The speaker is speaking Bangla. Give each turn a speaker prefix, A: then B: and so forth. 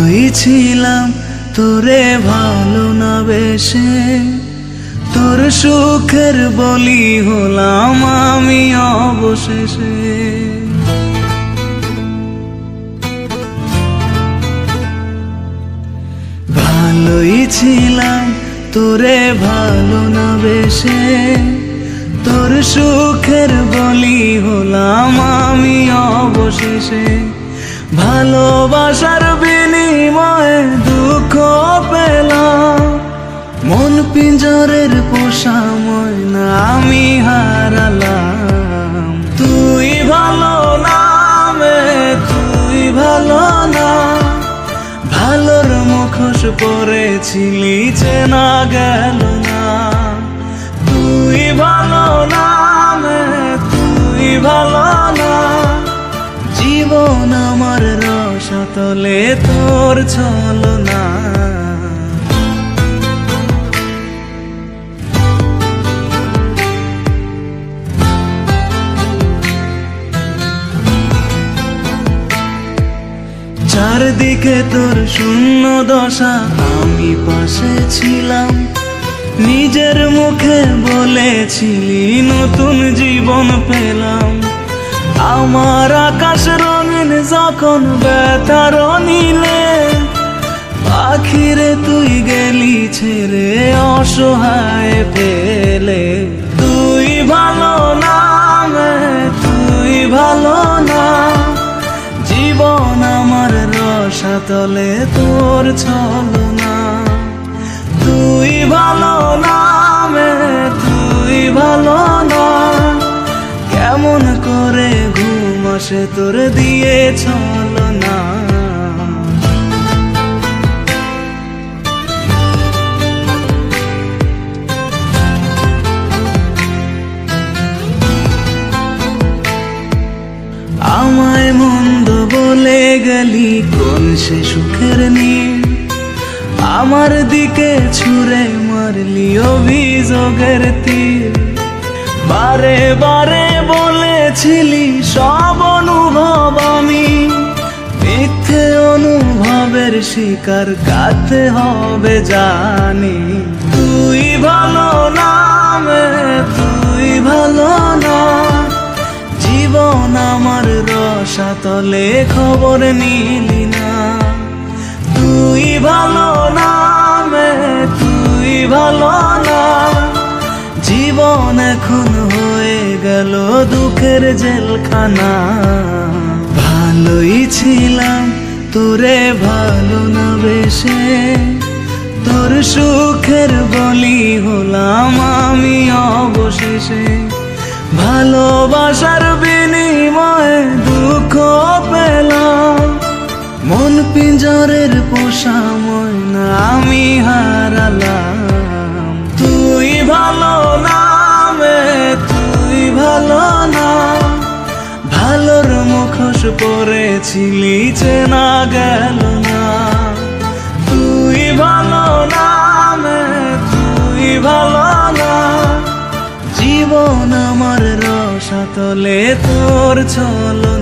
A: ভালোই ছিলাম তোরে ভালো না বেশে, তোর সুখের বলি হলাম আমি অবশেষে। ভালোই ছিলাম তোরে ভালো না বেশে, তোর সুখের বলি হলাম আমি অবশেষে। ভালোবাসার বিনিময়ে দুঃখ পেলাম, মন পিঞ্জরের পোষা ময়না আমি হারালাম। তুই ভালো না তুই ভালো না, ভালোর মুখোশ পরেছিলি চেনা গেল না। তুই ভালো না তুই ভালো না, জীবন আমার রসাতলে তোর ছলনা। চারদিকে তোর শূন্য দশা, আমি পাশে ছিলাম, নিজের মুখে বলেছিলি নতুন জীবন পেলাম। আমার আকাশ রঙিন যখন ব্যথার নীলে, পাখিরে তুই গেলি ছেড়ে অসহায় পেলে। তুই ভালো না তুই ভালো না, জীবন আমার রসাতলে তোর ছলনা। তুই ভালো না তুই ভালো না, কেমন করে ঘুম আসে তোর দিয়ে ছলনা। আমায় মন্দ বলে গেলি কোন সে সুখের নীল, আমার দিকে ছুঁড়ে মারলি অভিযোগের তীর। বারে বারে বলেছিলি সব অনুভব আমি, মিথ্যে অনুভবের শিকার কাটতে হবে জানি। তুই ভালো না তুই ভালো না, জীবন আমার রসাতলে খবর নিলি না। তুই ভালো না তুই ভালো না, জীবন এখন হয়ে গেল দুঃখের জেলখানা। ভালোই ছিলাম তোরে ভালো না বেশে, তোর সুখের বলি হলাম আমি অবশেষে। ভালোবাসার বিনিময়ে দুঃখ পেলাম, মন পিঞ্জরের পোষা ময়না আমি হারালাম। তুই ভালো না তুই ভালো না, ভালোর মুখোশ পরেছিলি চেনা গেল না। তুই ভালো না তুই ভালো না, জীবন আমার রসাতলে তোর ছলনা।